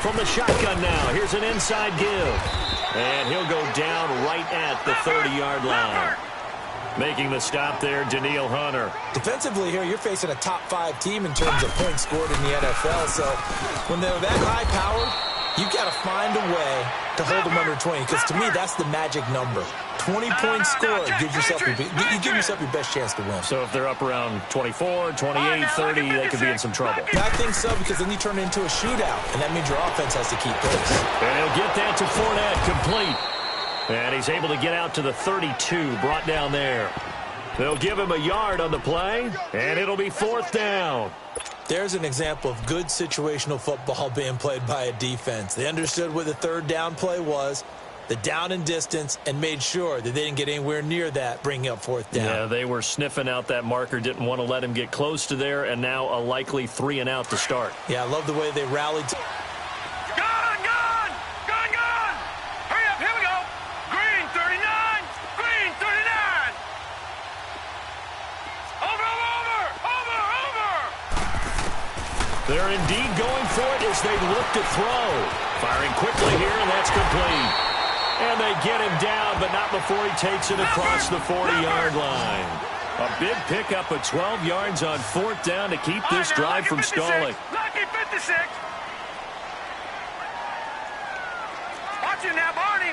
From the shotgun now, here's an inside give. And he'll go down right at the 30-yard line. Making the stop there, Danielle Hunter. Defensively here, you're facing a top 5 team in terms of points scored in the NFL. So when they're that high powered, you got to find a way to hold them under 20. Because to me, that's the magic number. 20 points scored, you give yourself your best chance to win. So if they're up around 24, 28, 30, they could be in some trouble. I think so, because then you turn it into a shootout, and that means your offense has to keep pace. And he'll get that to Fournette, complete. And he's able to get out to the 32, brought down there. They'll give him a yard on the play, and it'll be 4th down. There's an example of good situational football being played by a defense. They understood where the 3rd down play was, the down and distance, and made sure that they didn't get anywhere near that, bringing up 4th down. Yeah, they were sniffing out that marker, didn't want to let him get close to there, and now a likely 3 and out to start. Yeah, I love the way they rallied. Hurry up, here we go. Green 39, green 39. Over. They're indeed going for it as they look to throw. Firing quickly here, and that's complete. And they get him down, but not before he takes it across the 40-yard line. A big pickup of 12 yards on 4th down to keep this drive from stalling. Lucky 56. Watch it now, Barney.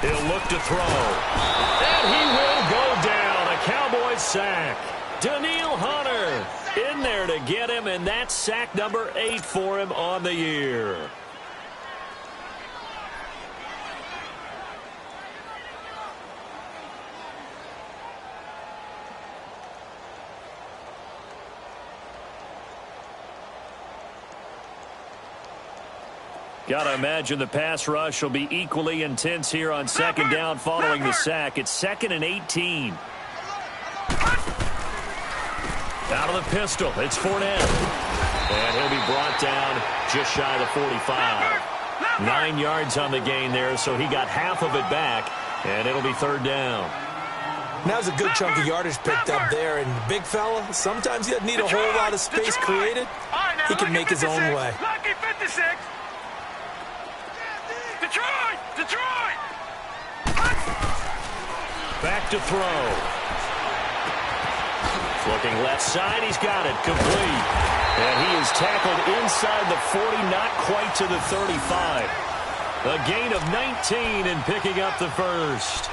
He'll look to throw. And he will go down. A Cowboys sack. Danielle Hunter in there to get him, and that's sack number 8 for him on the year. Got to imagine the pass rush will be equally intense here on 2nd down following the sack. It's 2nd and 18. Out of the pistol, it's Fournette. And he'll be brought down just shy of the 45. 9 yards on the gain there, so he got half of it back, and it'll be 3rd down. That was a good chunk of yardage picked up there, and the big fella, sometimes he doesn't need a whole lot of space created. He can make his own way. Lucky 56. Detroit! Back to throw. Looking left side, he's got it, complete. And he is tackled inside the 40, not quite to the 35. A gain of 19 and picking up the first.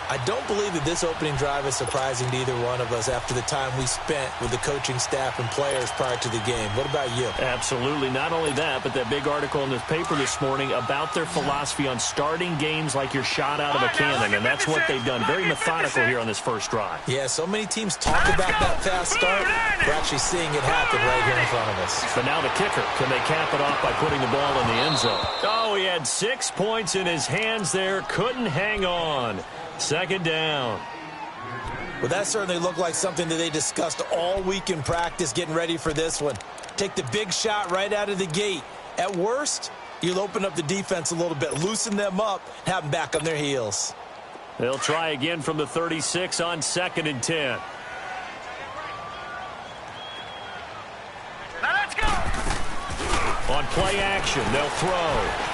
I don't believe that this opening drive is surprising to either one of us after the time we spent with the coaching staff and players prior to the game. What about you? Absolutely. Not only that, but that big article in the paper this morning about their philosophy on starting games like you're shot out of a cannon, and that's what they've done. Very methodical here on this first drive. Yeah, so many teams talk about that fast start. We're actually seeing it happen right here in front of us. But now the kicker. Can they cap it off by putting the ball in the end zone? Oh, he had 6 points in his hands there. Couldn't hang on. 2nd down. Well, that certainly looked like something that they discussed all week in practice getting ready for this one. Take the big shot right out of the gate. At worst, you'll open up the defense a little bit, loosen them up, have them back on their heels. They'll try again from the 36 on 2nd and 10. Now let's go. On play action, they'll throw.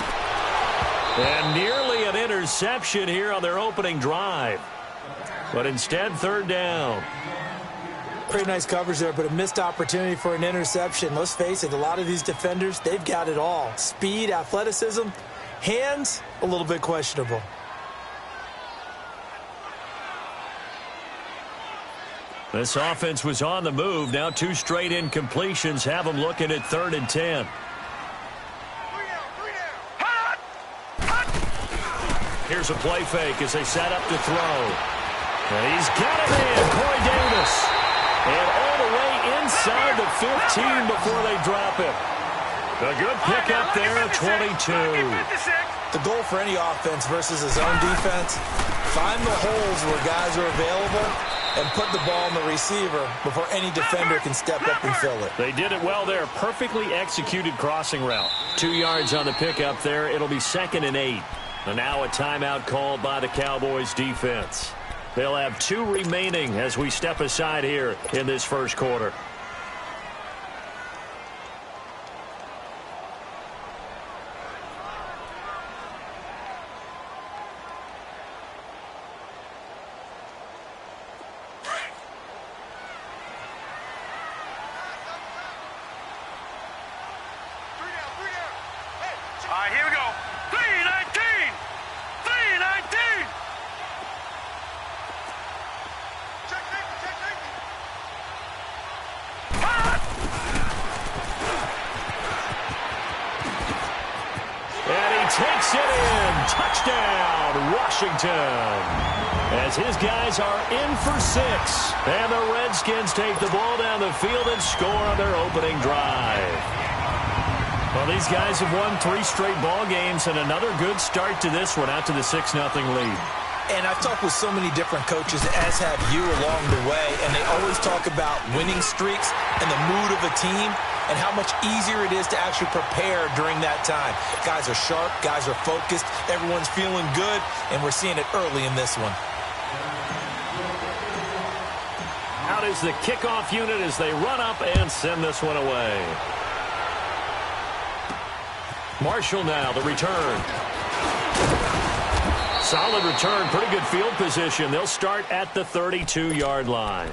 And nearly an interception here on their opening drive. But instead, 3rd down. Pretty nice coverage there, but a missed opportunity for an interception. Let's face it, a lot of these defenders, they've got it all. Speed, athleticism, hands, a little bit questionable. This offense was on the move. Now 2 straight incompletions have them looking at 3rd and 10. Here's a play fake as they set up to throw. And he's got it in, Corey Davis. And all the way inside the 15 before they drop it. A good pickup there at 22. The goal for any offense versus a zone defense, find the holes where guys are available and put the ball on the receiver before any defender can step up and fill it. They did it well there. Perfectly executed crossing route. 2 yards on the pickup there. It'll be 2nd and 8. And now a timeout called by the Cowboys defense. They'll have 2 remaining as we step aside here in this first quarter. Puts it in. Touchdown, Washington. As his guys are in for 6. And the Redskins take the ball down the field and score on their opening drive. Well, these guys have won 3 straight ball games and another good start to this one out to the 6-0 lead. And I've talked with so many different coaches, as have you along the way, and they always talk about winning streaks and the mood of a team and how much easier it is to actually prepare during that time. Guys are sharp, guys are focused, everyone's feeling good, and we're seeing it early in this one. Out is the kickoff unit as they run up and send this one away. Marshall now, the return. Solid return, pretty good field position. They'll start at the 32-yard line.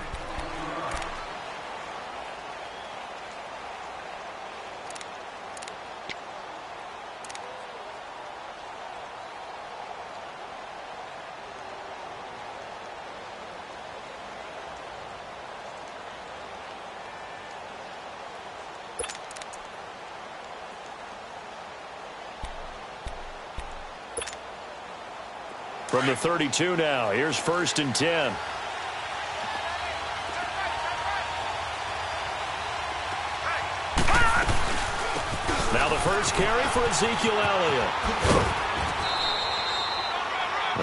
From the 32 now, here's 1st and 10. Now the first carry for Ezekiel Elliott.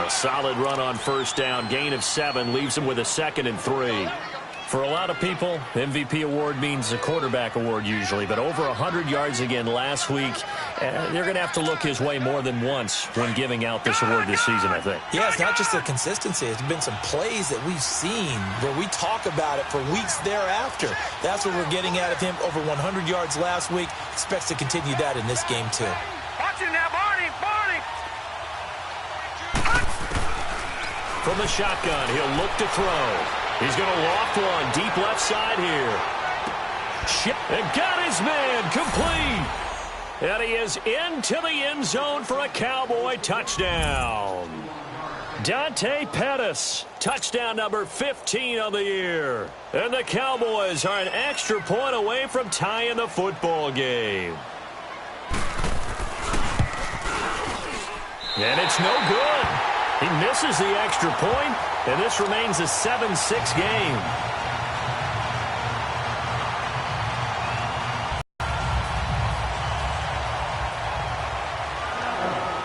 A solid run on 1st down. Gain of 7 leaves him with a 2nd and 3. For a lot of people, MVP award means a quarterback award usually, but over 100 yards again last week. They're going to have to look his way more than once when giving out this award this season, I think. Yeah, it's not just the consistency. It's been some plays that we've seen where we talk about it for weeks thereafter. That's what we're getting out of him. Over 100 yards last week. Expects to continue that in this game, too. Watch him now, Barney! Barney! From the shotgun, he'll look to throw. He's going to loft one deep left side here. And got his man complete. And he is into the end zone for a Cowboy touchdown. Dante Pettis, touchdown number 15 on the year. And the Cowboys are an extra point away from tying the football game. And it's no good. He misses the extra point, and this remains a 7-6 game.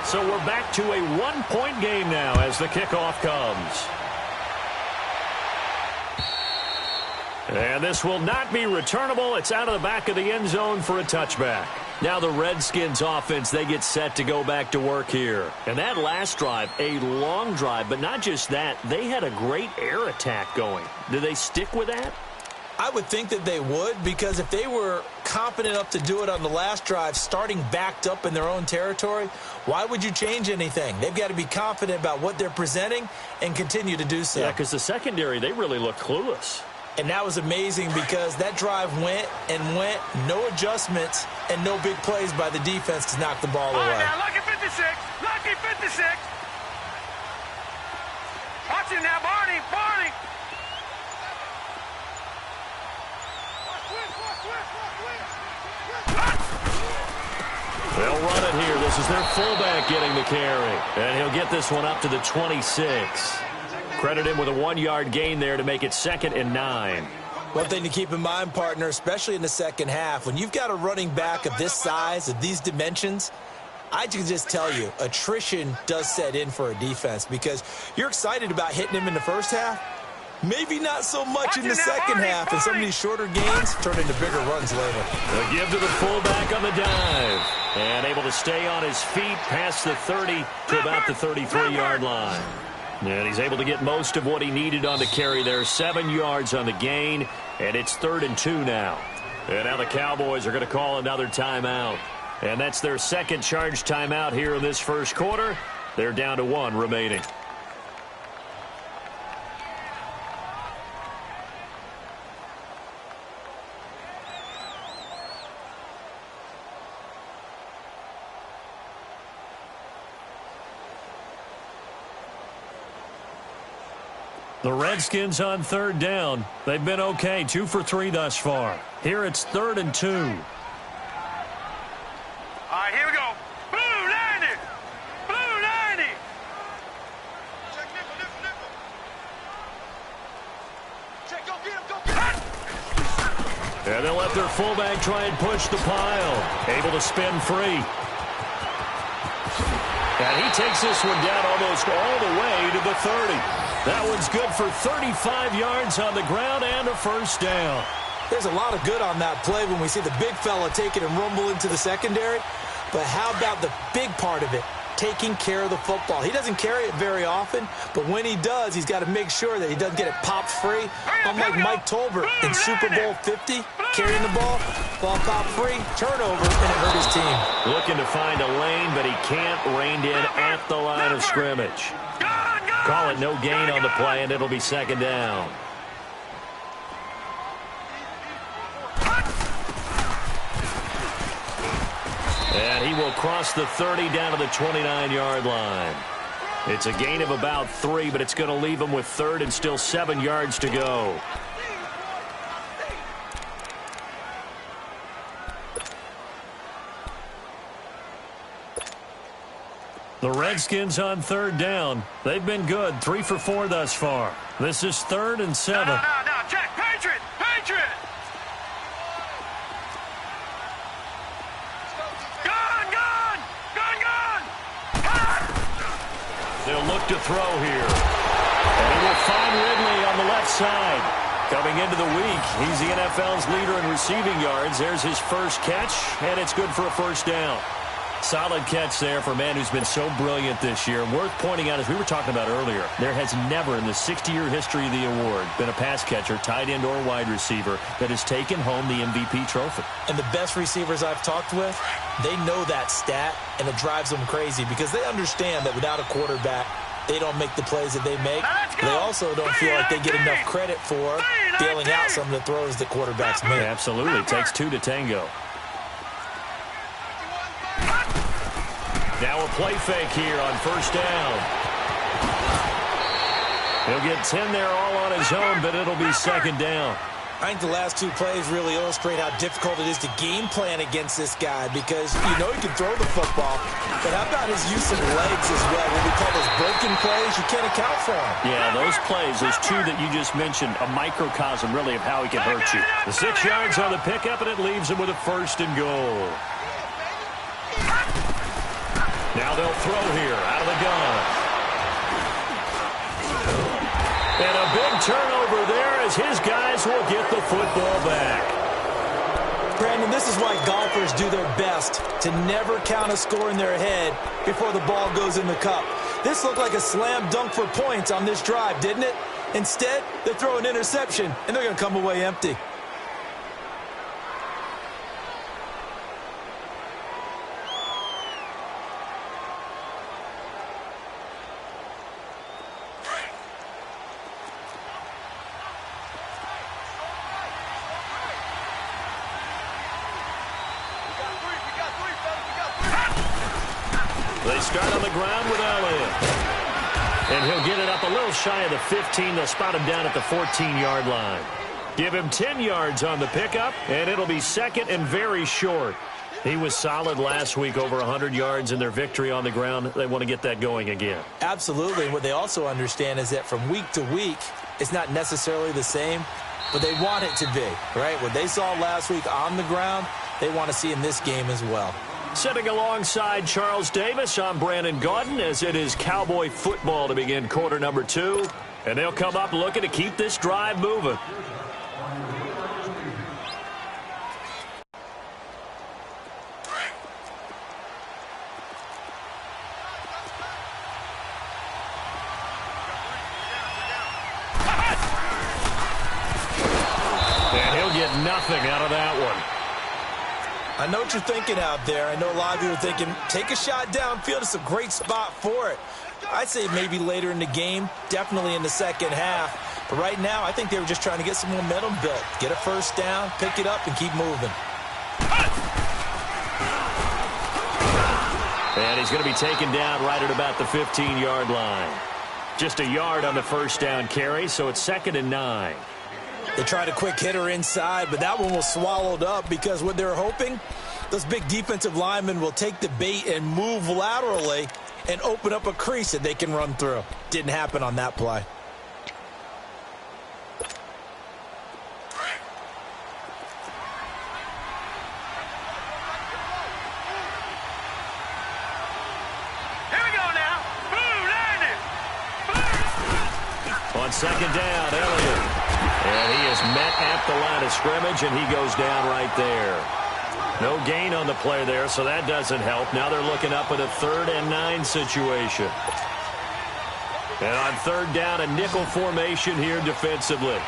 So we're back to a one-point game now as the kickoff comes. And this will not be returnable. It's out of the back of the end zone for a touchback. Now the Redskins offense, they get set to go back to work here. And that last drive, a long drive, but not just that, they had a great air attack going. Do they stick with that? I would think that they would, because if they were confident enough to do it on the last drive, starting backed up in their own territory, why would you change anything? They've got to be confident about what they're presenting and continue to do so. Yeah, because the secondary, they really look clueless. And that was amazing because that drive went and went, no adjustments, and no big plays by the defense to knock the ball away. Now, lucky 56, lucky 56. Watch him now, Barney, Barney. They'll run it here. This is their fullback getting the carry. And he'll get this one up to the 26. Credit him with a 1-yard gain there to make it 2nd and 9. One thing to keep in mind, partner, especially in the second half, when you've got a running back of this size, of these dimensions, I can just tell you, attrition does set in for a defense because you're excited about hitting him in the first half. Maybe not so much in the second half, and some of these shorter gains turn into bigger runs later. A give to the fullback on the dive. And able to stay on his feet past the 30 to about the 33-yard line. And he's able to get most of what he needed on the carry there. 7 yards on the gain, and it's 3rd and 2 now. And now the Cowboys are going to call another timeout. And that's their second charge timeout here in this first quarter. They're down to 1 remaining. The Redskins on 3rd down. They've been okay, 2 for 3 thus far. Here it's 3rd and 2. All right, here we go. Blue, landed. And they'll let their fullback try and push the pile. Able to spin free. And he takes this one down almost all the way to the 30. That one's good for 35 yards on the ground and a first down. There's a lot of good on that play when we see the big fella take it and rumble into the secondary. But how about the big part of it? Taking care of the football. He doesn't carry it very often, but when he does, he's got to make sure that he doesn't get it popped free. Unlike Mike Tolbert in Super Bowl 50, carrying the ball popped free, turnover, and it hurt his team. Looking to find a lane, but he can't, reined in at the line of scrimmage. Call it no gain on the play, and it'll be second down. And he will cross the 30 down to the 29-yard line. It's a gain of about 3, but it's going to leave him with third and still 7 yards to go. The Redskins on third down. They've been good, 3 for 4 thus far. This is 3rd and 7. No, check. Patriot! They'll look to throw here. And he will find Ridley on the left side. Coming into the week, he's the NFL's leader in receiving yards. There's his first catch, and it's good for a first down. Solid catch there for a man who's been so brilliant this year. Worth pointing out, as we were talking about earlier, there has never in the 60-year history of the award been a pass catcher, tight end or wide receiver that has taken home the MVP trophy. And the best receivers I've talked with, they know that stat, and it drives them crazy because they understand that without a quarterback, they don't make the plays that they make. They also don't feel like they get enough credit for bailing out some of the throws that quarterbacks make. Absolutely. It takes 2 to tango. Now a play fake here on first down. He'll get 10 there all on his own, but it'll be second down. I think the last 2 plays really illustrate how difficult it is to game plan against this guy because you know he can throw the football, but how about his use of legs as well? What we call those broken plays, you can't account for them. Yeah, those plays, those 2 that you just mentioned, a microcosm really of how he can hurt you. The 6 yards on the pickup, and it leaves him with a first and goal. Now they'll throw here out of the gun. And a big turnover there as his guys will get the football back. Brandon, this is why golfers do their best to never count a score in their head before the ball goes in the cup. This looked like a slam dunk for points on this drive, didn't it? Instead, they throw an interception, and they're going to come away empty. They start on the ground with Elliott. And he'll get it up a little shy of the 15. They'll spot him down at the 14-yard line. Give him 10 yards on the pickup, and it'll be second and very short. He was solid last week, over 100 yards in their victory on the ground. They want to get that going again. Absolutely. What they also understand is that from week to week, it's not necessarily the same, but they want it to be, right? What they saw last week on the ground, they want to see in this game as well. Sitting alongside Charles Davis, I'm Brandon Gaudin, as it is Cowboy football to begin quarter number 2. And they'll come up looking to keep this drive moving. And he'll get nothing out of that one. I know what you're thinking out there. I know a lot of you are thinking, take a shot downfield. It's a great spot for it. I'd say maybe later in the game, definitely in the second half. But right now, I think they were just trying to get some momentum built. Get a first down, pick it up, and keep moving. And he's going to be taken down right at about the 15-yard line. Just a yard on the first down carry, so it's 2nd and 9. They tried a quick hitter inside, but that one was swallowed up because what they're hoping, those big defensive linemen will take the bait and move laterally and open up a crease that they can run through. Didn't happen on that play. on second down, Elliott. And he is met at the line of scrimmage, and he goes down right there. No gain on the play there, so that doesn't help. Now they're looking up at a 3rd and 9 situation. And on 3rd down, a nickel formation here defensively.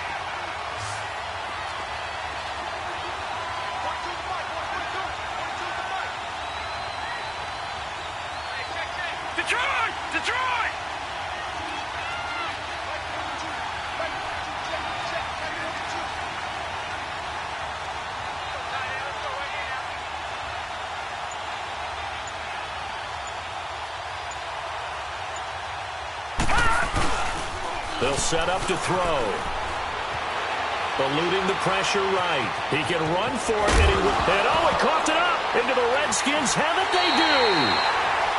Detroit! They'll set up to throw. Eluding the pressure right. He can run for it, and he coughed it up into the Redskins. Have it, they do.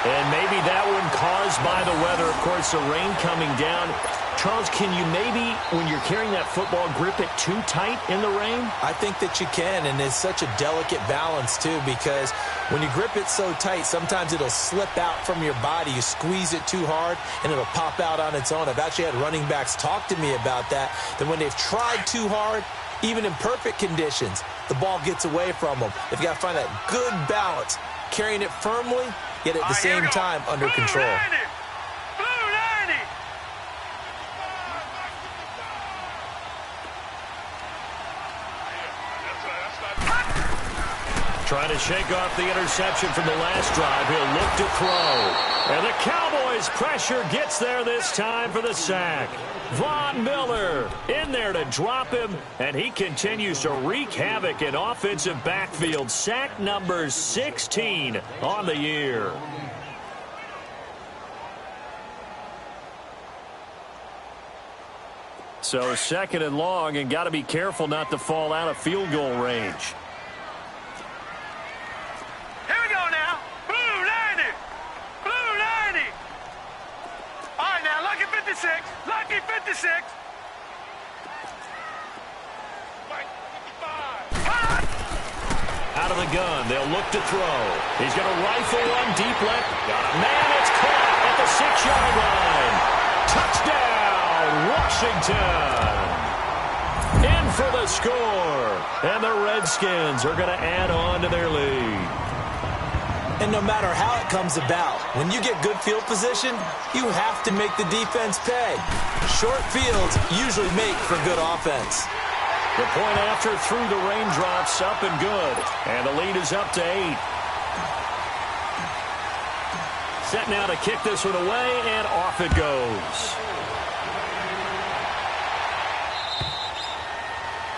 And maybe that one caused by the weather. Of course, the rain coming down. Charles, can you maybe, when you're carrying that football, grip it too tight in the rain? I think that you can, and it's such a delicate balance, too, because when you grip it so tight, sometimes it'll slip out from your body. You squeeze it too hard, and it'll pop out on its own. I've actually had running backs talk to me about that when they've tried too hard, even in perfect conditions, the ball gets away from them. They've got to find that good balance, carrying it firmly, yet at the same time under control. Blue 90! Trying to shake off the interception from the last drive. He'll look to throw. And the Cowboys' pressure gets there this time for the sack. Von Miller in there to drop him, and he continues to wreak havoc in offensive backfield. Sack number 16 on the year. So 2nd and long, and got to be careful not to fall out of field goal range. Here we go now. Blue 90! Blue 90! All right, now, lucky 56. Lucky 56. Out of the gun, they'll look to throw. He's going to rifle one deep left. Got a man, it's caught at the 6-yard line. Touchdown, Washington. In for the score. And the Redskins are going to add on to their lead. And no matter how it comes about, when you get good field position, you have to make the defense pay. Short fields usually make for good offense. The point after through the raindrops, up and good. And the lead is up to 8. Set now to kick this one away, and off it goes.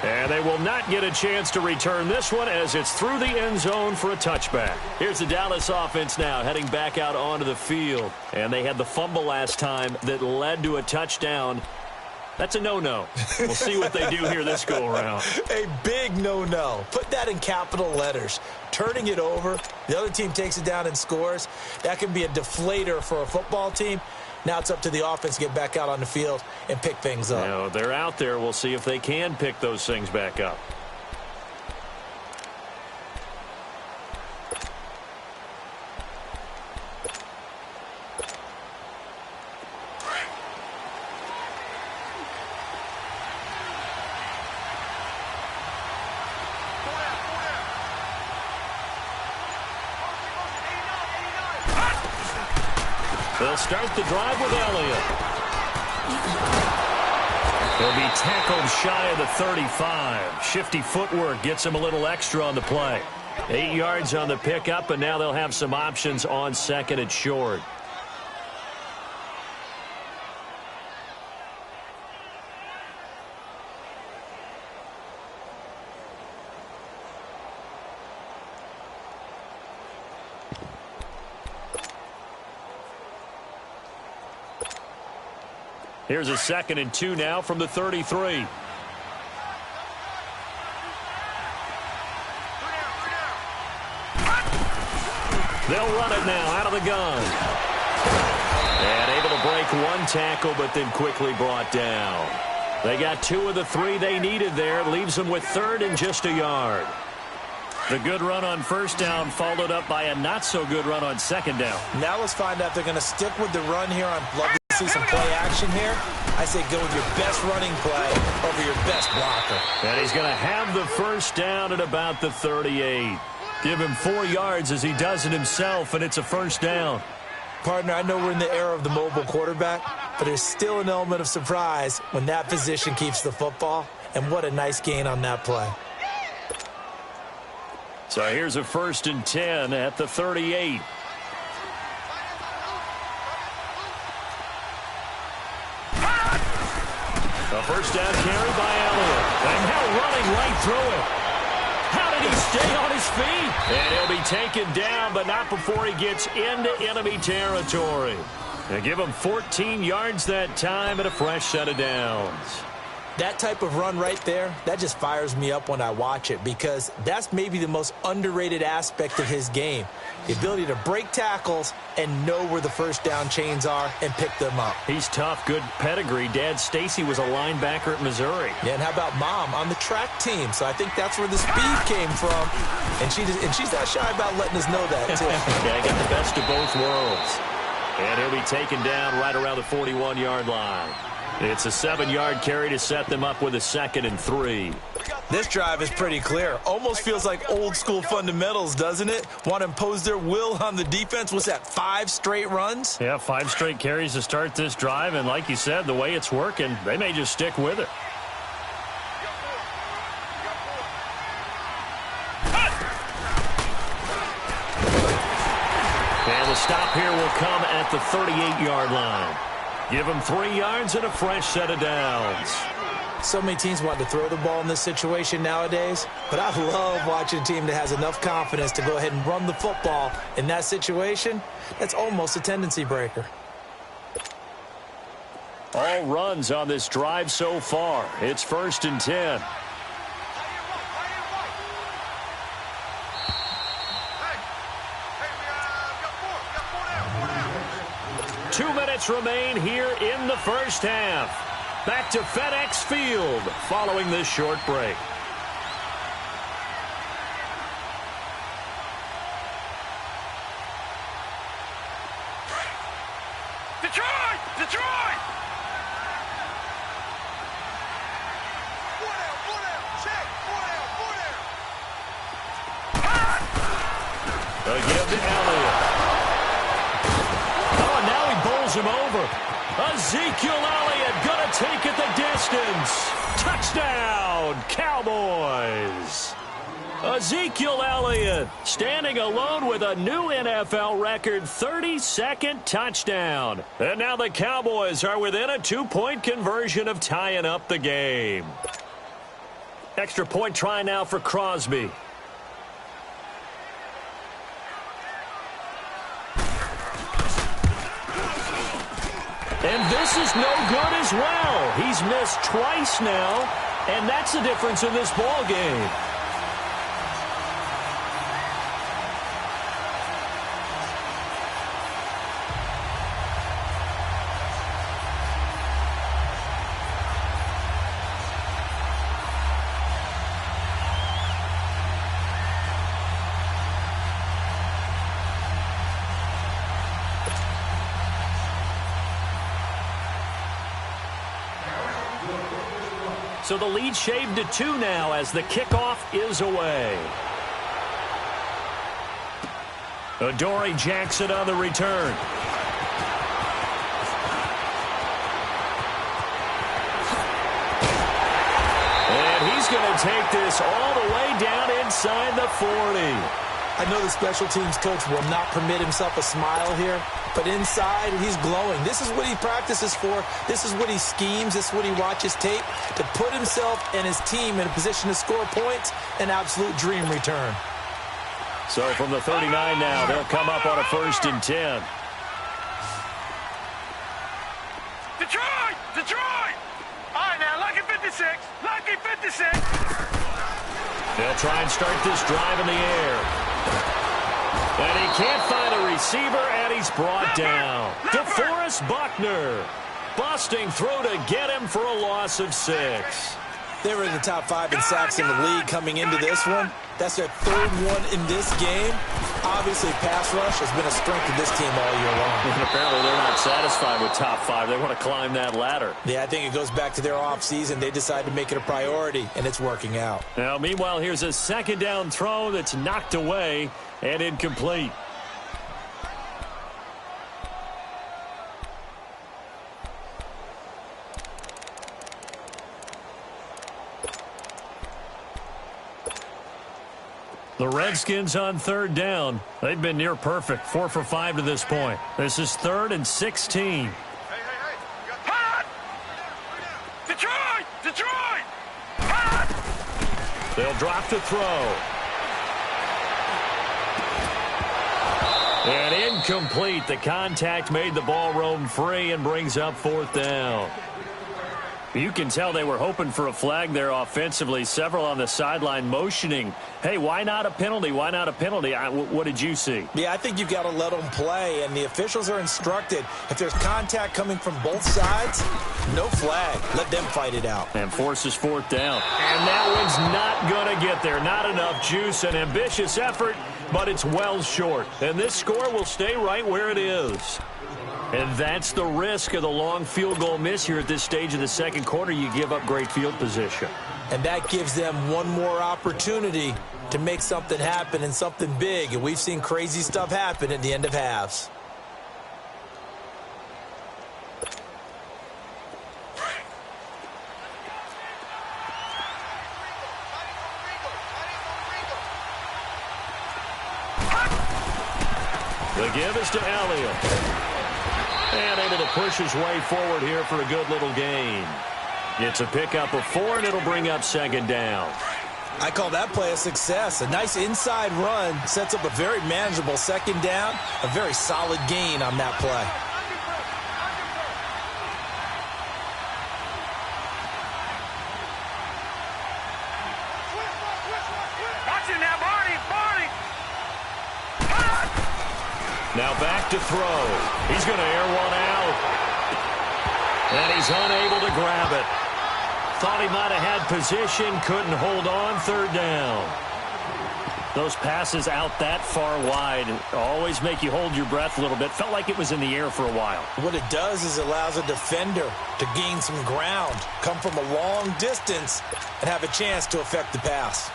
And they will not get a chance to return this one as it's through the end zone for a touchback. Here's the Dallas offense now heading back out onto the field. And they had the fumble last time that led to a touchdown. That's a no-no. We'll see what they do here this go-around. A big no-no. Put that in capital letters. Turning it over, the other team takes it down and scores. That can be a deflator for a football team. Now it's up to the offense to get back out on the field and pick things up. Now, they're out there. We'll see if they can pick those things back up. They'll start the drive with Elliott. He'll be tackled shy of the 35. Shifty footwork gets him a little extra on the play. 8 yards on the pickup, and now they'll have some options on 2nd and short. Here's a 2nd and 2 now from the 33. They'll run it now out of the gun. And able to break one tackle, but then quickly brought down. They got 2 of the 3 they needed there. Leaves them with 3rd and just a yard. The good run on 1st down followed up by a not-so-good run on 2nd down. Now let's find out if they're going to stick with the run here. I'd love to see some play action here. I say go with your best running play over your best blocker. And he's going to have the first down at about the 38. Give him 4 yards as he does it himself, and it's a first down. Partner, I know we're in the era of the mobile quarterback, but there's still an element of surprise when that position keeps the football, and what a nice gain on that play. So here's a 1st and 10 at the 38. A first down carry by Elliott. And now running right through it. How did he stay on his feet? And he'll be taken down, but not before he gets into enemy territory. They give him 14 yards that time and a fresh set of downs. That type of run right there, that just fires me up when I watch it because that's maybe the most underrated aspect of his game. The ability to break tackles and know where the first down chains are and pick them up. He's tough, good pedigree. Dad Stacy was a linebacker at Missouri. Yeah, and how about Mom on the track team? So I think that's where the speed came from. And she's not shy about letting us know that, too. Yeah, got the best of both worlds. And he'll be taken down right around the 41-yard line. It's a 7-yard carry to set them up with a 2nd and 3. This drive is pretty clear. Almost feels like old-school fundamentals, doesn't it? Want to impose their will on the defense. What's that, 5 straight runs? Yeah, 5 straight carries to start this drive. And like you said, the way it's working, they may just stick with it. And the stop here will come at the 38-yard line. Give him 3 yards and a fresh set of downs. So many teams want to throw the ball in this situation nowadays, but I love watching a team that has enough confidence to go ahead and run the football in that situation. That's almost a tendency breaker. All runs on this drive so far. It's 1st and 10. 2 minutes remain here in the first half. Back to FedEx Field following this short break. Detroit! Detroit! Again to Elliott. Oh, now he bowls him over. Ezekiel Elliott going to take it the distance. Touchdown, Cowboys. Ezekiel Elliott standing alone with a new NFL record 32nd touchdown. And now the Cowboys are within a 2-point conversion of tying up the game. Extra point try now for Crosby. And this is no good as well. He's missed twice now, and that's the difference in this ball game. So the lead shaved to 2 now as the kickoff is away. Adoree Jackson on the return. And he's going to take this all the way down inside the 40. I know the special teams coach will not permit himself a smile here, but inside, he's glowing. This is what he practices for. This is what he schemes. This is what he watches tape to put himself and his team in a position to score points. An absolute dream return. So from the 39 now, they'll come up on a 1st and 10. Detroit! Detroit! All right, now, lucky 56. Lucky 56. They'll try and start this drive in the air. And he can't find a receiver, and he's brought down. DeForest Buckner busting through to get him for a loss of 6. They were in the top 5 in sacks in the league coming into this one. That's their 3rd one in this game. Obviously, pass rush has been a strength of this team all year long. And apparently they're not satisfied with top 5. They want to climb that ladder. Yeah, I think it goes back to their offseason. They decided to make it a priority, and it's working out. Now, meanwhile, here's a second down throw that's knocked away and incomplete. The Redskins on third down. They've been near perfect, 4 for 5 to this point. This is 3rd and 16. Hot! Detroit! Detroit! Hot! They'll drop to throw. And incomplete. The contact made the ball roam free and brings up 4th down. You can tell they were hoping for a flag there offensively. Several on the sideline motioning, hey, why not a penalty? Why not a penalty? What did you see? Yeah, I think you've got to let them play, and the officials are instructed, if there's contact coming from both sides, no flag. Let them fight it out. And forces 4th down. And that one's not going to get there. Not enough juice. An ambitious effort, but it's well short. And this score will stay right where it is. And that's the risk of the long field goal miss here at this stage of the second quarter. You give up great field position. And that gives them one more opportunity to make something happen and something big. And we've seen crazy stuff happen at the end of halves. The give is to Elliott. And able to push his way forward here for a good little gain. It's a pickup of 4, and it'll bring up 2nd down. I call that play a success. A nice inside run sets up a very manageable 2nd down. A very solid gain on that play. Watch it now, Barney! Barney! Now back to throw. He's going to air one out. And he's unable to grab it. Thought he might have had position, couldn't hold on. 3rd down. Those passes out that far wide always make you hold your breath a little bit. Felt like it was in the air for a while. What it does is it allows a defender to gain some ground, come from a long distance, and have a chance to affect the pass.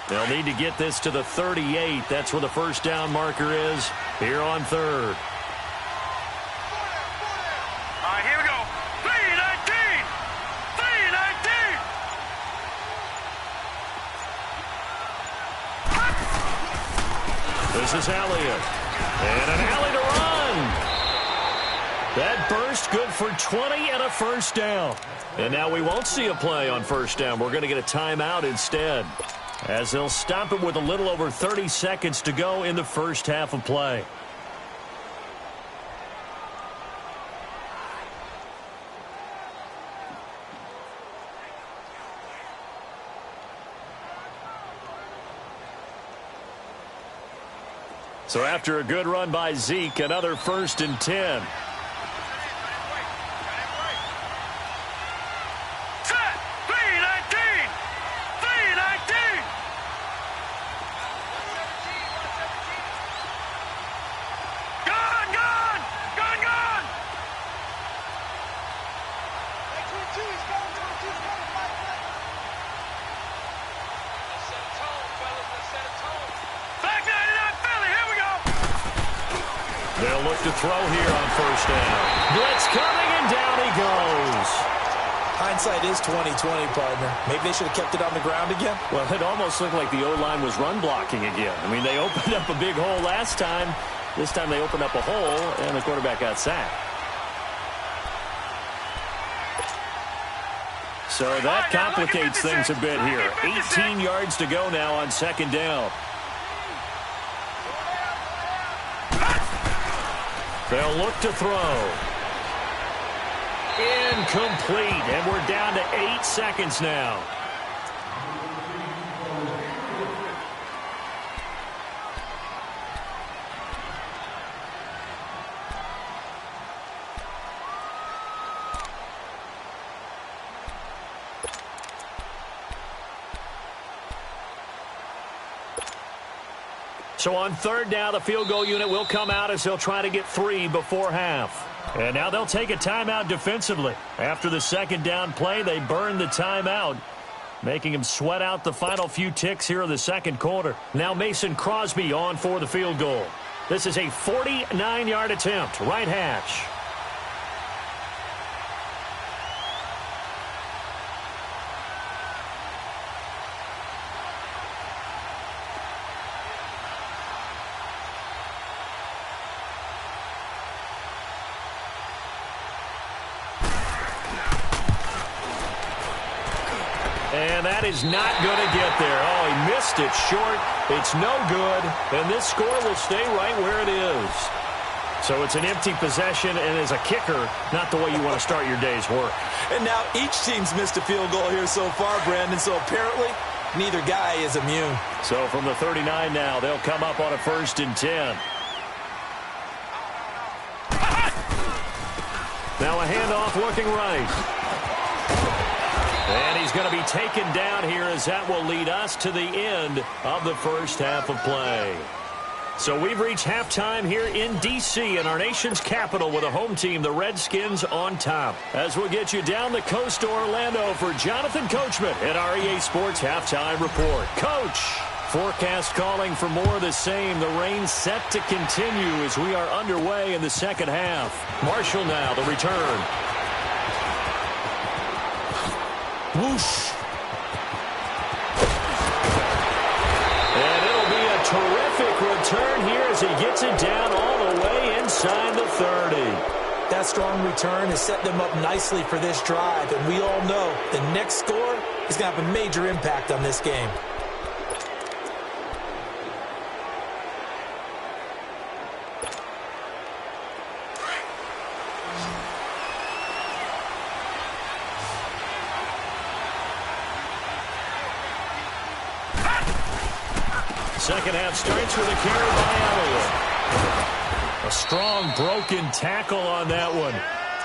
They'll need to get this to the 38. That's where the 1st down marker is here on 3rd. All right, here we go. 3-19! 3-19! This is Elliott. And an alley to run. That burst good for 20 and a 1st down. And now we won't see a play on 1st down. We're going to get a timeout instead, as they'll stop it with a little over 30 seconds to go in the first half of play. So after a good run by Zeke, another 1st and 10. They'll look to throw here on 1st down. Blitz coming, and down he goes. Hindsight is 20/20, partner. Maybe they should have kept it on the ground again. Well, it almost looked like the O-line was run blocking again. I mean, they opened up a big hole last time. This time they opened up a hole, and the quarterback got sacked. So that complicates things a bit here. 18 yards to go now on 2nd down. They'll look to throw. Incomplete, and we're down to 8 seconds now. So on third down, the field goal unit will come out as they'll try to get 3 before half. And now they'll take a timeout defensively. After the second down play, they burn the timeout, making him sweat out the final few ticks here in the second quarter. Now Mason Crosby on for the field goal. This is a 49-yard attempt, right hash. And that is not going to get there. Oh, he missed it short. It's no good. And this score will stay right where it is. So it's an empty possession, and as a kicker, not the way you want to start your day's work. And now each team's missed a field goal here so far, Brandon, so apparently neither guy is immune. So from the 39 now, they'll come up on a 1st and 10. Now a handoff looking right. And he's going to be taken down here as that will lead us to the end of the first half of play. So we've reached halftime here in D.C. in our nation's capital with a home team, the Redskins, on top. As we'll get you down the coast to Orlando for Jonathan Coachman at our EA Sports Halftime Report. Coach, forecast calling for more of the same. The rain set to continue as we are underway in the second half. Marshall now, the return. Whoosh. And it'll be a terrific return here as he gets it down all the way inside the 30. That strong return has set them up nicely for this drive, and we all know the next score is going to have a major impact on this game. Second half starts with a carry by Elliott. A strong broken tackle on that one.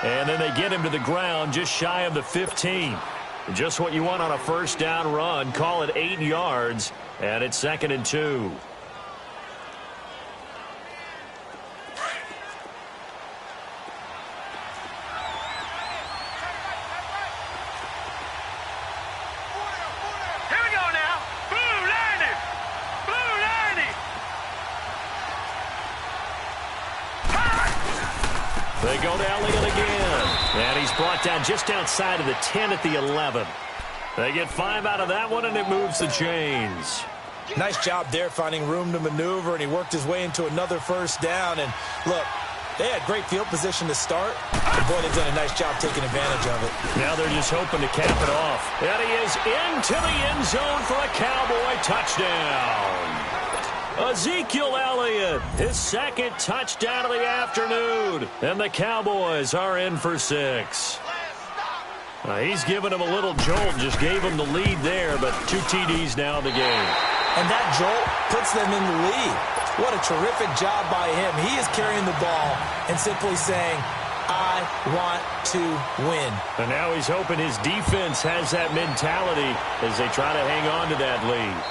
And then they get him to the ground just shy of the 15. Just what you want on a first down run. Call it 8 yards. And it's 2nd and 2. They go to Elliott again. And he's brought down just outside of the 10 at the 11. They get 5 out of that one, and it moves the chains. Nice job there finding room to maneuver, and he worked his way into another first down. And look, they had great field position to start. And boy, they've done a nice job taking advantage of it. Now they're just hoping to cap it off. And he is into the end zone for a Cowboy touchdown. Ezekiel Elliott, his second touchdown of the afternoon. And the Cowboys are in for 6. He's given him a little jolt, just gave him the lead there, but 2 TDs now in the game. And that jolt puts them in the lead. What a terrific job by him. He is carrying the ball and simply saying, I want to win. And now he's hoping his defense has that mentality as they try to hang on to that lead.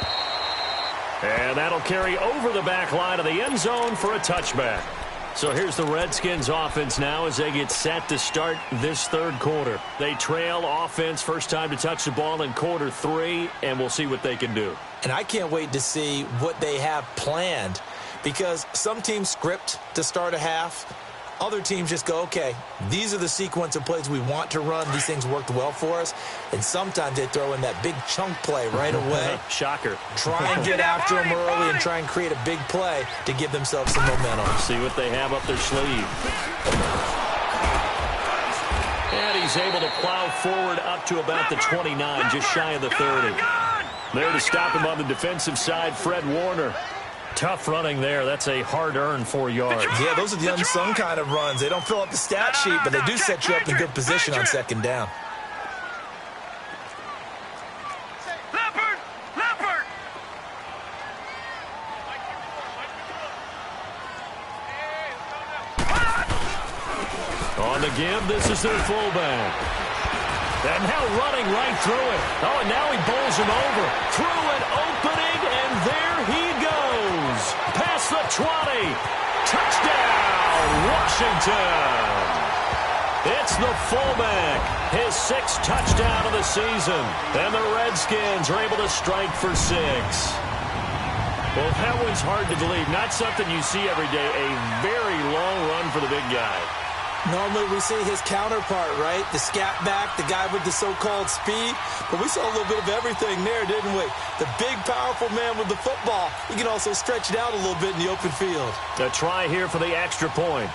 And that'll carry over the back line of the end zone for a touchback. So here's the Redskins offense now as they get set to start this third quarter. They trail offense first time to touch the ball in quarter 3, and we'll see what they can do. And I can't wait to see what they have planned, because some teams script to start a half. Other teams just go, okay, these are the sequence of plays we want to run. These things worked well for us. And sometimes they throw in that big chunk play right away. Shocker. Try and get after them early and try and create a big play to give themselves some momentum. See what they have up their sleeve. And he's able to plow forward up to about the 29, just shy of the 30. There to stop him on the defensive side, Fred Warner. Tough running there. That's a hard-earned 4 yards. Yeah, those are the unsung kind of runs. They don't fill up the stat sheet, but they do set you up in good position on second down. Leopard! On the give, this is their fullback. And now running right through it. Oh, and now he bowls him over. Through an opening, and there he goes. 20. Touchdown, Washington. It's the fullback, his 6th touchdown of the season. And the Redskins are able to strike for 6. Well, that one's hard to believe. Not something you see every day. A very long run for the big guy. Normally we see his counterpart, right? The scat back, the guy with the so-called speed. But we saw a little bit of everything there, didn't we? The big, powerful man with the football. He can also stretch it out a little bit in the open field. A try here for the extra point.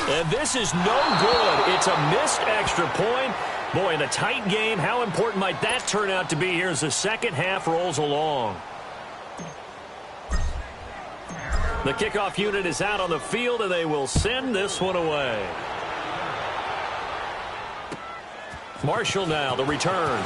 And this is no good. It's a missed extra point. Boy, in a tight game, how important might that turn out to be here as the second half rolls along? The kickoff unit is out on the field, and they will send this one away. Marshall now, the return.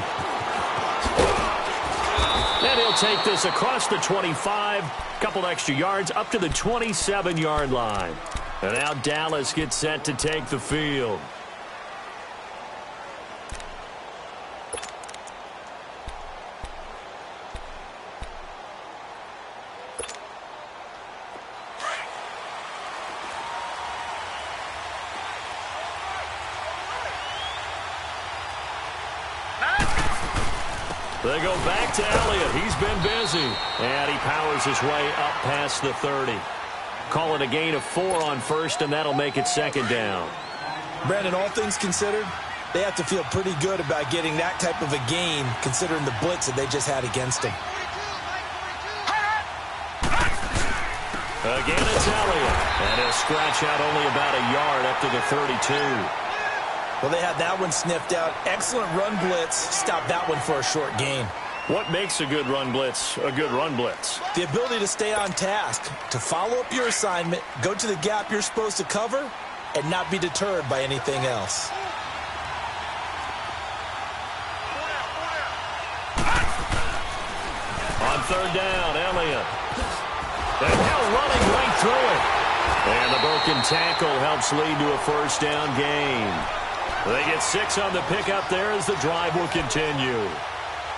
And he'll take this across the 25, couple extra yards up to the 27-yard line. And now Dallas gets set to take the field. They go back to Elliott. He's been busy. And he powers his way up past the 30. Call it a gain of 4 on first, and that'll make it second down. Brandon, all things considered, they have to feel pretty good about getting that type of a gain, considering the blitz that they just had against them. Again, it's Elliott. And he'll scratch out only about a yard up to the 32. Well, they had that one sniffed out. Excellent run blitz. Stopped that one for a short gain. What makes a good run blitz a good run blitz? The ability to stay on task, to follow up your assignment, go to the gap you're supposed to cover, and not be deterred by anything else. On third down, Elliott. And now running right through it. And the broken tackle helps lead to a first down gain. They get 6 on the pickup there as the drive will continue.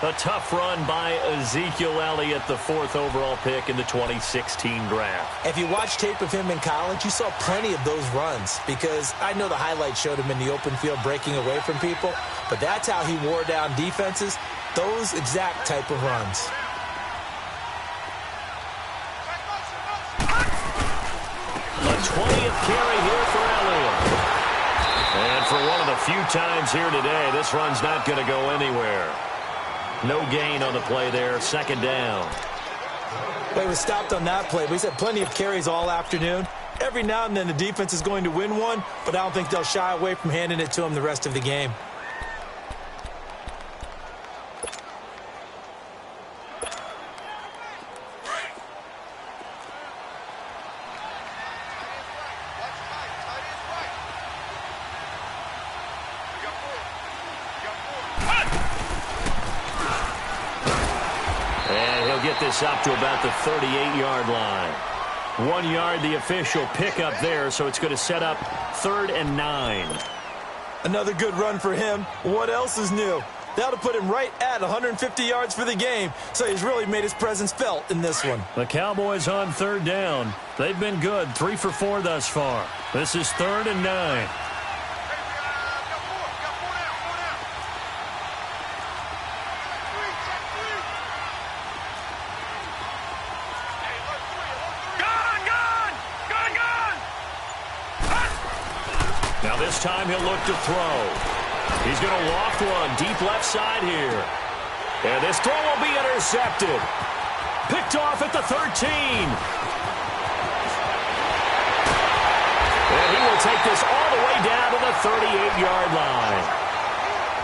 A tough run by Ezekiel Elliott, the 4th overall pick in the 2016 draft. If you watch tape of him in college, you saw plenty of those runs, because I know the highlights showed him in the open field breaking away from people, but that's how he wore down defenses, those exact type of runs. A 20th carry here for Elliott. And for one of the few times here today, this run's not going to go anywhere. No gain on the play there, second down. Well, he was stopped on that play, but he's had plenty of carries all afternoon. Every now and then the defense is going to win one, but I don't think they'll shy away from handing it to him the rest of the game. Get this up to about the 38-yard line. 1 yard, the official pickup there, so it's going to set up 3rd and 9. Another good run for him. What else is new? That'll put him right at 150 yards for the game, so he's really made his presence felt in this one. The Cowboys on 3rd down. They've been good, 3 for 4 thus far. This is 3rd and 9. Now this time he'll look to throw. He's going to loft one deep left side here. And this throw will be intercepted. Picked off at the 13. And he will take this all the way down to the 38-yard line.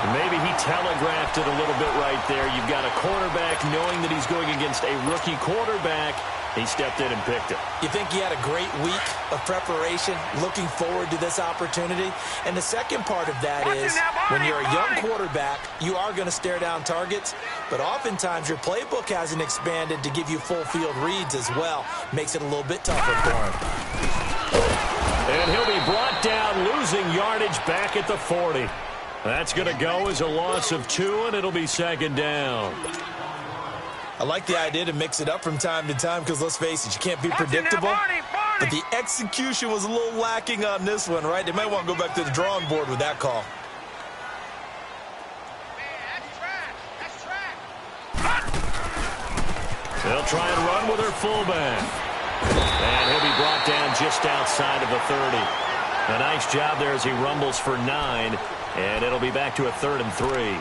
And maybe he telegraphed it a little bit right there. You've got a cornerback knowing that he's going against a rookie quarterback. He stepped in and picked it. You think he had a great week of preparation, looking forward to this opportunity? And the second part of that is, when you're a young quarterback, you are going to stare down targets, but oftentimes your playbook hasn't expanded to give you full field reads as well. Makes it a little bit tougher for him. And he'll be brought down, losing yardage back at the 40. That's going to go as a loss of 2, and it'll be second down. I like the idea to mix it up from time to time because, let's face it, you can't be predictable. But the execution was a little lacking on this one, right? They might want to go back to the drawing board with that call. They'll try and run with their fullback. And he'll be brought down just outside of the 30. A nice job there as he rumbles for 9. And it'll be back to a 3rd and 3.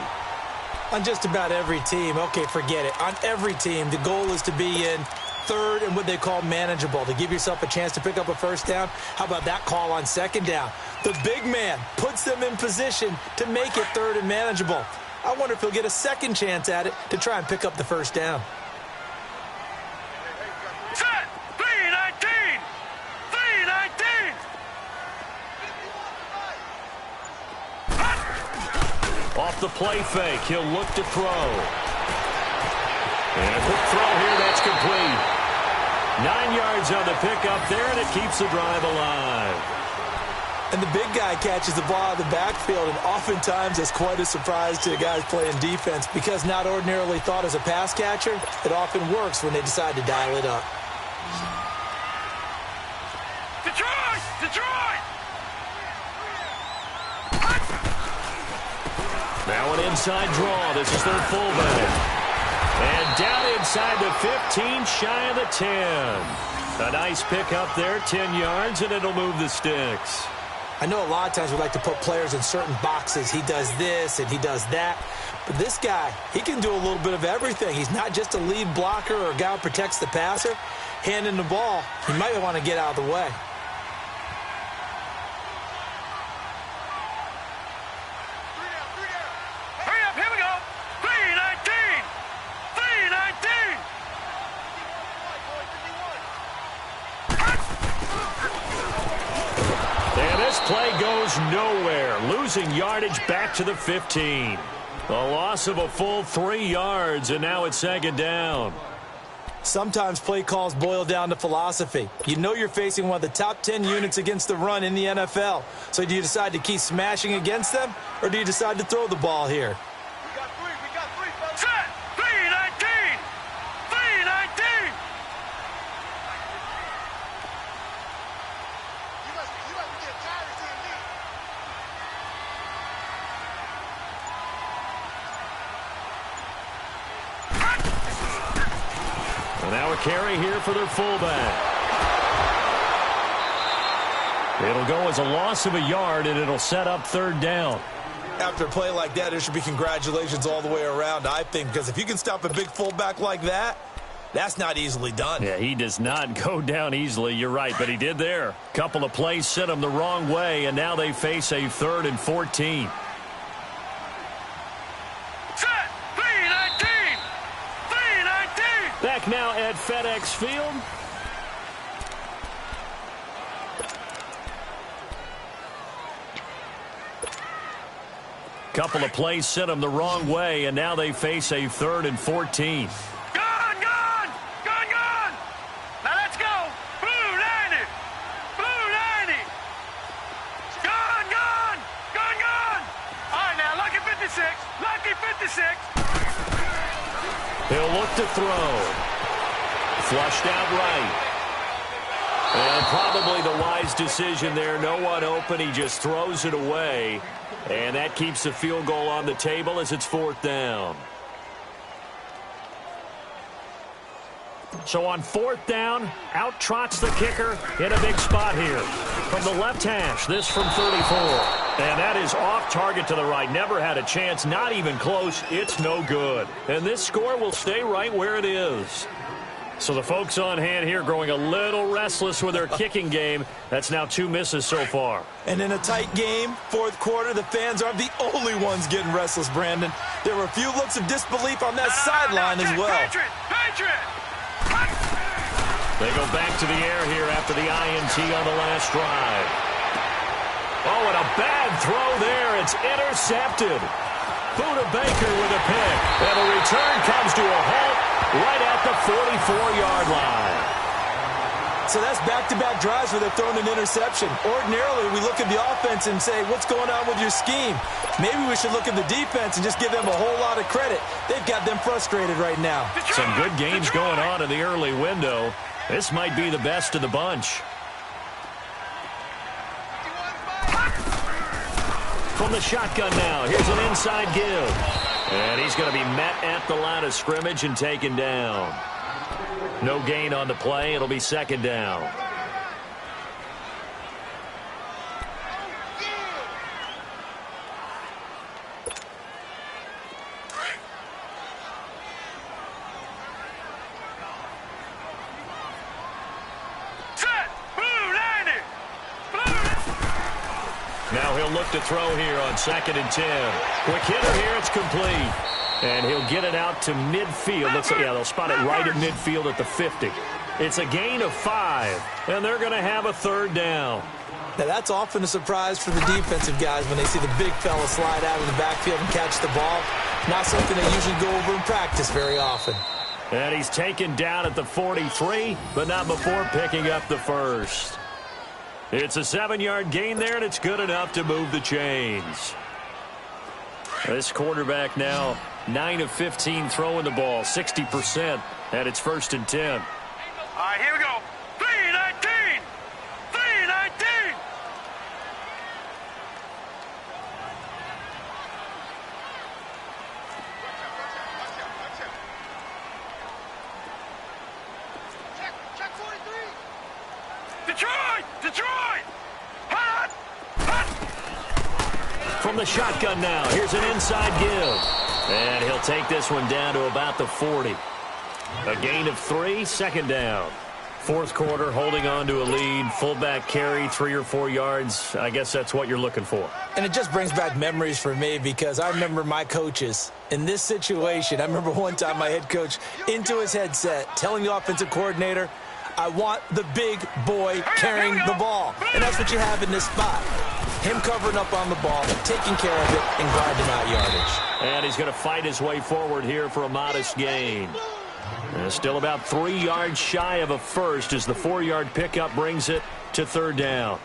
On just about every team, okay, forget it. On every team, the goal is to be in 3rd and what they call manageable, to give yourself a chance to pick up a first down. How about that call on 2nd down? The big man puts them in position to make it 3rd and manageable. I wonder if he'll get a second chance at it to try and pick up the first down. Set! 3-19! 3-19! Off the play fake, he'll look to throw. And a quick throw here, that's complete. 9 yards on the pickup there, and it keeps the drive alive. And the big guy catches the ball out of the backfield, and oftentimes it's quite a surprise to the guys playing defense because not ordinarily thought as a pass catcher, it often works when they decide to dial it up. Detroit! Detroit! Now an inside draw. This is their fullback. And down inside the 15, shy of the 10. A nice pick up there, 10 yards, and it'll move the sticks. I know a lot of times we like to put players in certain boxes. He does this and he does that. But this guy, he can do a little bit of everything. He's not just a lead blocker or a guy who protects the passer. Handing the ball, he might want to get out of the way. Hurry up, here we go! 3-19! 3-19! And this play goes nowhere. Losing yardage back to the 15. A loss of a full 3 yards, and now it's 2nd down. Sometimes play calls boil down to philosophy. You know you're facing one of the top 10 units against the run in the NFL. So do you decide to keep smashing against them, or do you decide to throw the ball here? We got three, fellas. Set! 3-19! 3-19! You must be getting tired of seeing me. And now a carry here for their fullback. It'll go as a loss of a yard, and it'll set up 3rd down. After a play like that, there should be congratulations all the way around, I think, because if you can stop a big fullback like that, that's not easily done. Yeah, he does not go down easily, you're right, but he did there. Couple of plays sent him the wrong way, and now they face a 3rd and 14. Set! 3-19! 3-19! Back now at FedEx Field. Couple of plays sent them the wrong way, and now they face a 3rd and 14. Gone! Gone! Gone! Gone! Now let's go! Blue 90! Blue 90! Gone! Gone! Gone! Gone! All right, now, lucky 56! Lucky 56! He'll look to throw. Flushed out right. And probably the wise decision there. No one open. He just throws it away. And that keeps the field goal on the table as it's 4th down. So on 4th down, out trots the kicker in a big spot here. From the left hash, this from 34. And that is off target to the right. Never had a chance, not even close. It's no good. And this score will stay right where it is. So the folks on hand here growing a little restless with their kicking game. That's now 2 misses so far. And in a tight game, 4th quarter, the fans aren't the only ones getting restless, Brandon. There were a few looks of disbelief on that sideline as well. Patriot! Patriot! They go back to the air here after the INT on the last drive. Oh, and a bad throw there. It's intercepted. Buda Baker with a pick. And the return comes to a halt right at the 44-yard line. So that's back-to-back drives where they're throwing an interception. Ordinarily, we look at the offense and say, what's going on with your scheme? Maybe we should look at the defense and just give them a whole lot of credit. They've got them frustrated right now. Some good games going on in the early window. This might be the best of the bunch. From the shotgun now, here's an inside give. And he's going to be met at the line of scrimmage and taken down. No gain on the play. It'll be second down. Now he'll look to throw here on 2nd and 10. Quick hitter here. It's complete. And he'll get it out to midfield. Looks like, yeah, they'll spot it right at midfield at the 50. It's a gain of 5, and they're going to have a third down. Now, that's often a surprise for the defensive guys when they see the big fella slide out of the backfield and catch the ball. Not something they usually go over in practice very often. And he's taken down at the 43, but not before picking up the first. It's a 7-yard gain there, and it's good enough to move the chains. This quarterback now 9 of 15 throwing the ball, 60%, and it's 1st and 10. All right, here we go. 3-19. 3-19. Check 43. Detroit! Detroit! Hot! Hot! From the shotgun now, here's an inside give. And he'll take this one down to about the 40. A gain of 3, second down. Fourth quarter, holding on to a lead. Fullback carry, 3 or 4 yards. I guess that's what you're looking for. And it just brings back memories for me because I remember my coaches in this situation. I remember one time my head coach into his headset telling the offensive coordinator, I want the big boy carrying the ball. And that's what you have in this spot. Him covering up on the ball, taking care of it, and grinding out yardage. And he's going to fight his way forward here for a modest gain. And still about 3 yards shy of a first as the 4-yard pickup brings it to third down.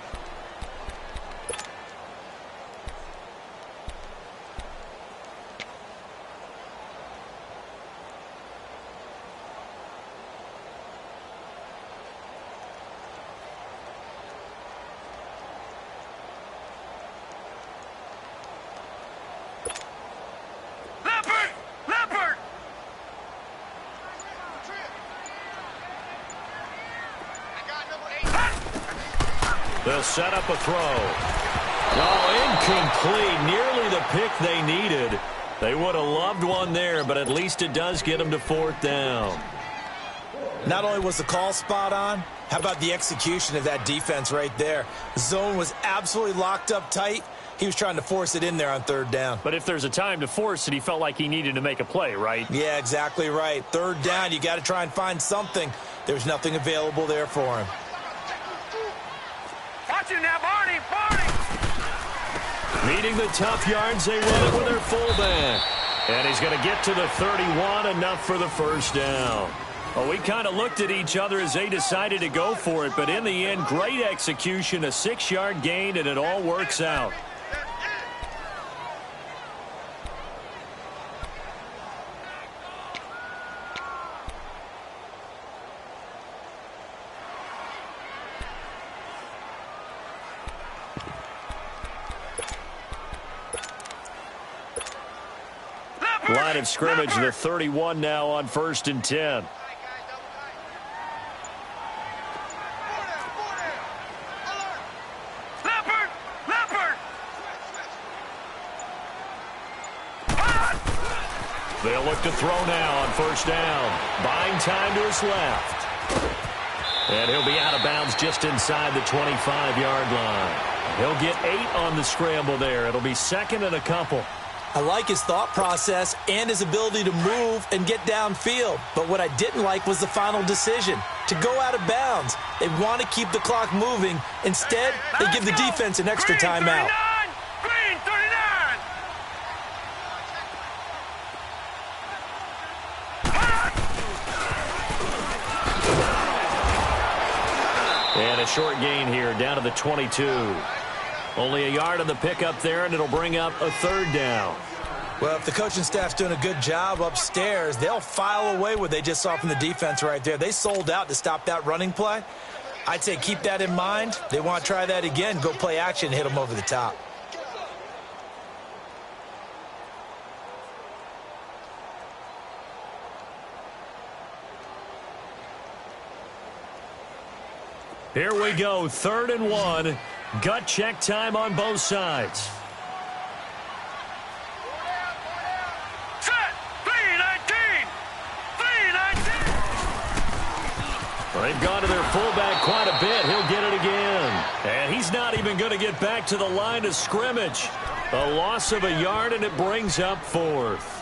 They'll set up a throw. Oh, incomplete. Nearly the pick they needed. They would have loved one there, but at least it does get them to fourth down. Not only was the call spot on, how about the execution of that defense right there? The zone was absolutely locked up tight. He was trying to force it in there on third down. But if there's a time to force it, he felt like he needed to make a play, right? Yeah, exactly right. Third down, you got to try and find something. There's nothing available there for him. Watch it now, Barney! Barney! Meeting the tough yards, they run it with their fullback. And he's going to get to the 31, enough for the first down. Well, we kind of looked at each other as they decided to go for it, but in the end, great execution, a 6-yard gain, and it all works out. Line of scrimmage, the 31 now on 1st and 10. They'll look to throw now on 1st down. Buying time to his left. And he'll be out of bounds just inside the 25-yard line. He'll get 8 on the scramble there. It'll be 2nd and a couple. I like his thought process and his ability to move and get downfield. But what I didn't like was the final decision, to go out of bounds. They want to keep the clock moving. Instead, they give the defense an extra timeout. Green 39! a short gain here, down to the 22. Only a yard on the pickup there, and it'll bring up a third down. Well, if the coaching staff's doing a good job upstairs, they'll file away what they just saw from the defense right there. They sold out to stop that running play. I'd say keep that in mind. They want to try that again, go play action, hit them over the top. Here we go, 3rd and 1. Gut check time on both sides. Set. 3-19. 3-19. Well, they've gone to their fullback quite a bit. He'll get it again. And he's not even going to get back to the line of scrimmage. A loss of a yard, and it brings up 4th.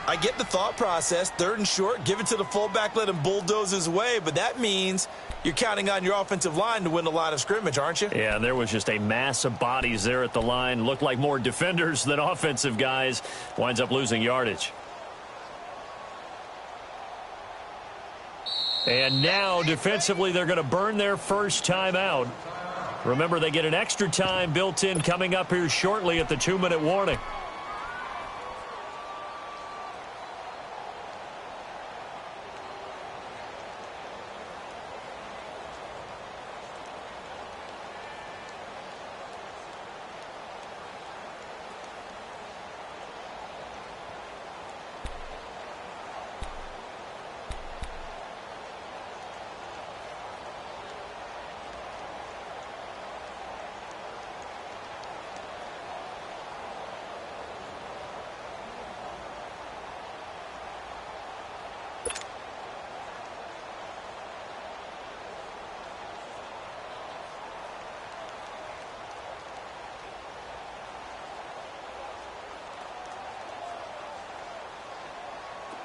I get the thought process. 3rd and short, give it to the fullback, let him bulldoze his way. But that means you're counting on your offensive line to win the line of scrimmage, aren't you? Yeah, there was just a mass of bodies there at the line. Looked like more defenders than offensive guys. Winds up losing yardage. And now, defensively, they're going to burn their first timeout. Remember, they get an extra time built in coming up here shortly at the 2-minute warning.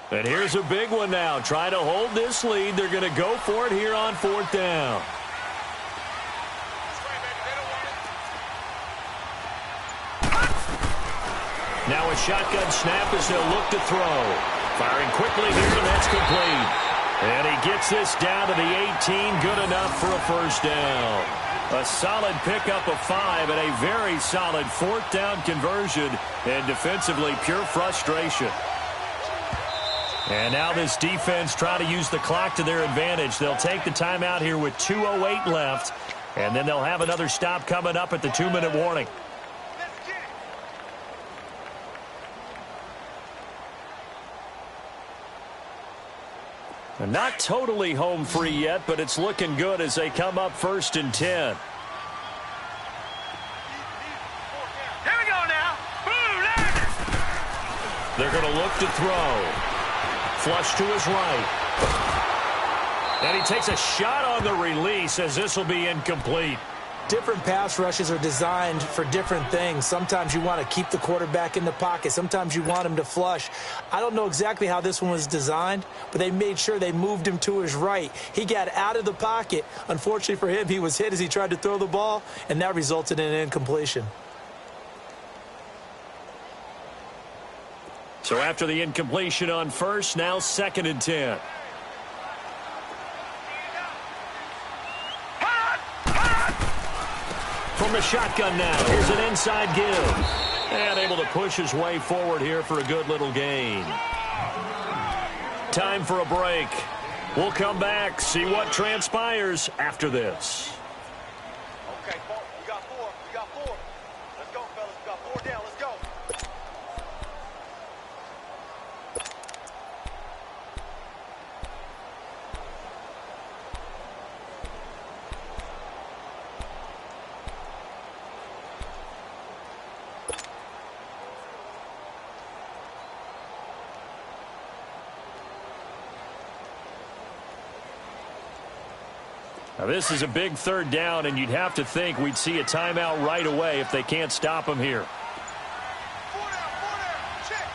And here's a big one now. Trying to hold this lead. They're going to go for it here on 4th down. Now a shotgun snap as they'll look to throw. Firing quickly here, and that's complete. And he gets this down to the 18. Good enough for a first down. A solid pickup of 5 and a very solid 4th down conversion. And defensively, pure frustration. And now this defense trying to use the clock to their advantage. They'll take the timeout here with 2:08 left. And then they'll have another stop coming up at the 2-minute warning. Not totally home free yet, but it's looking good as they come up 1st and 10. Here we go now. They're going to look to throw. Flush to his right. And he takes a shot on the release as this will be incomplete. Different pass rushes are designed for different things. Sometimes you want to keep the quarterback in the pocket. Sometimes you want him to flush. I don't know exactly how this one was designed, but they made sure they moved him to his right. He got out of the pocket. Unfortunately for him, he was hit as he tried to throw the ball, and that resulted in an incompletion. So after the incompletion on 1st, now 2nd and 10. From the shotgun now, here's an inside give. And able to push his way forward here for a good little gain. Time for a break. We'll come back, see what transpires after this. Okay, we got 4. We got 4. Let's go, fellas. We got 4 down. Let's go. Now this is a big 3rd down, and you'd have to think we'd see a timeout right away if they can't stop him here. 4 down. Check.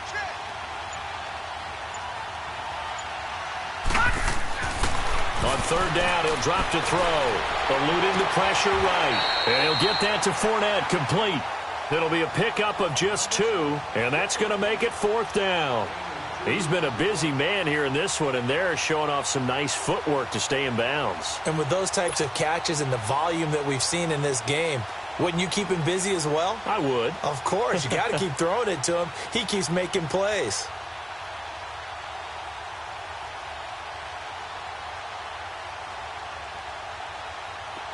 On 3rd down, he'll drop to throw. Eluding the pressure right. And he'll get that to Fournette, complete. It'll be a pickup of just 2, and that's going to make it 4th down. He's been a busy man here in this one, and they're showing off some nice footwork to stay in bounds. And with those types of catches and the volume that we've seen in this game, wouldn't you keep him busy as well? I would. Of course. You got to keep throwing it to him. He keeps making plays.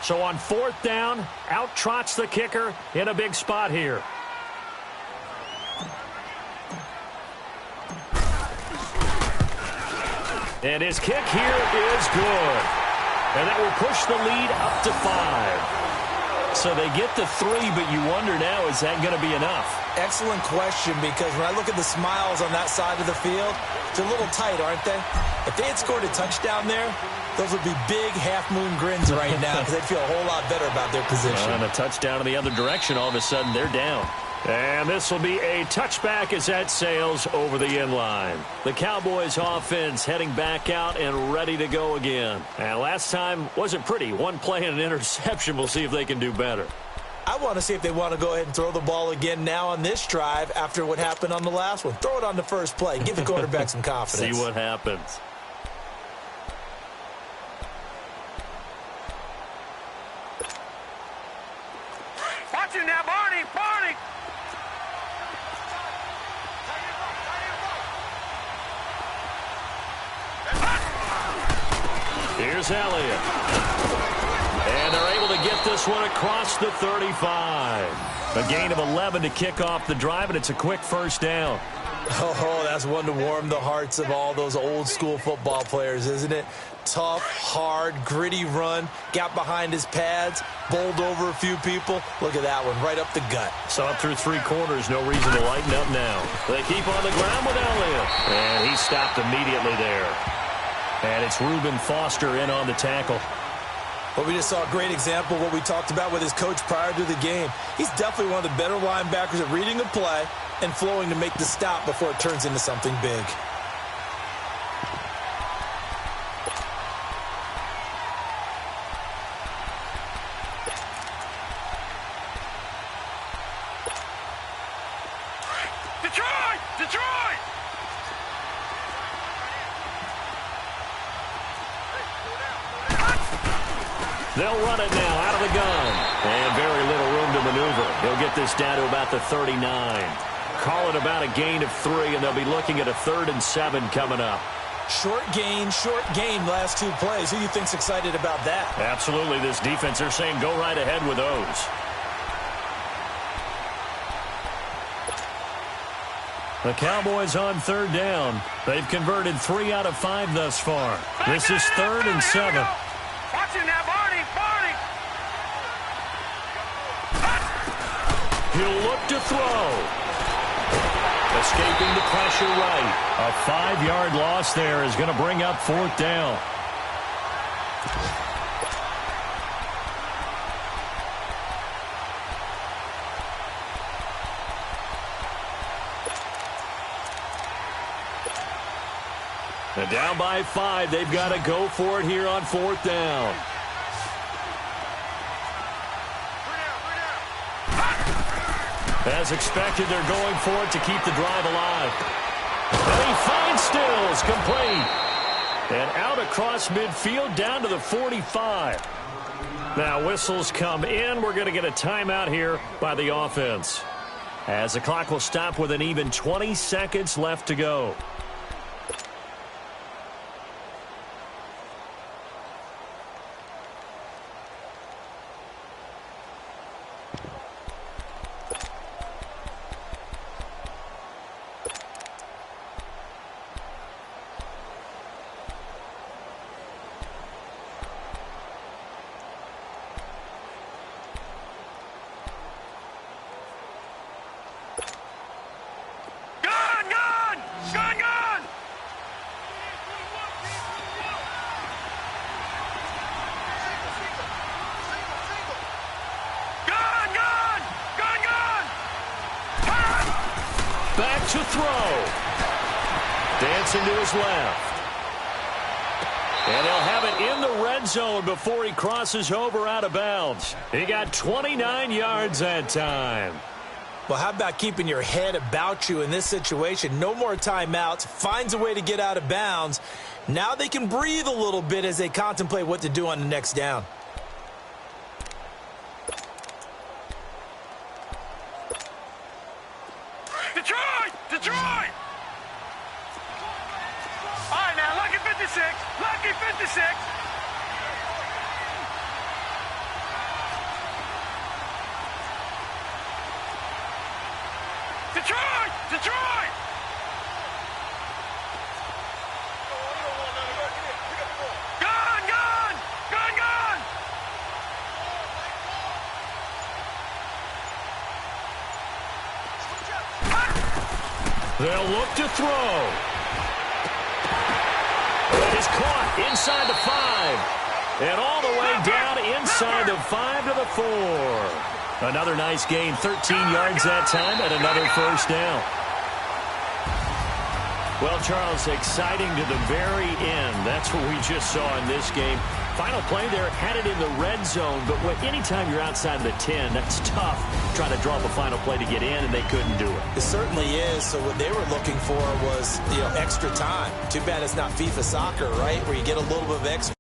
So on 4th down, out trots the kicker in a big spot here. And his kick here is good. And that will push the lead up to 5. So they get the 3, but you wonder now, is that going to be enough? Excellent question, because when I look at the smiles on that side of the field, they're a little tight, aren't they? If they had scored a touchdown there, those would be big half-moon grins right now because they'd feel a whole lot better about their position. And a touchdown in the other direction, all of a sudden they're down. And this will be a touchback as that sails over the end line. The Cowboys offense heading back out and ready to go again. And last time wasn't pretty. One play and an interception. We'll see if they can do better. I want to see if they want to go ahead and throw the ball again now on this drive after what happened on the last one. Throw it on the first play. Give the quarterback some confidence. See what happens. Watch it now, Barney, Barney. Here's Elliott. And they're able to get this one across the 35. A gain of 11 to kick off the drive, and it's a quick first down. Oh, that's one to warm the hearts of all those old-school football players, isn't it? Tough, hard, gritty run, got behind his pads, bowled over a few people. Look at that one, right up the gut. Saw it through 3 quarters, no reason to lighten up now. They keep on the ground with Elliott, and he stopped immediately there. And it's Reuben Foster in on the tackle. Well, we just saw a great example of what we talked about with his coach prior to the game. He's definitely one of the better linebackers at reading a play and flowing to make the stop before it turns into something big. Detroit! Detroit! They'll run it now out of the gun. And very little room to maneuver. He'll get this down to about the 39. Call it about a gain of 3, and they'll be looking at a 3rd and 7 coming up. Short gain, last 2 plays. Who do you think's excited about that? Absolutely. This defense, they're saying go right ahead with those. The Cowboys on 3rd down. They've converted 3 out of 5 thus far. This is 3rd and 7. Watch it now, Barney, Barney. He'll look to throw. Escaping the pressure right. A 5-yard loss there is going to bring up 4th down. And down by 5, they've got to go for it here on 4th down. As expected, they're going for it to keep the drive alive. And he finds Stills, complete. And out across midfield down to the 45. Now whistles come in. We're going to get a timeout here by the offense, as the clock will stop with an even 20 seconds left to go. Back to throw. Dancing to his left. And he'll have it in the red zone before he crosses over out of bounds. He got 29 yards that time. Well, how about keeping your head about you in this situation? No more timeouts. Finds a way to get out of bounds. Now they can breathe a little bit as they contemplate what to do on the next down. Detroit! Detroit! All right, now, lucky 56. Lucky 56. Detroit! Detroit! Gun! Gun! Gun! Gun! They'll look to throw. It is caught inside the 5. And all the way down inside the 5 to the 4. Another nice gain, 13 yards that time, and another first down. Well, Charles, exciting to the very end. That's what we just saw in this game. Final play there, had it in the red zone, but anytime you're outside the 10, that's tough trying to draw up a final play to get in, and they couldn't do it. It certainly is. So what they were looking for was, extra time. Too bad it's not FIFA soccer, right, where you get a little bit of extra.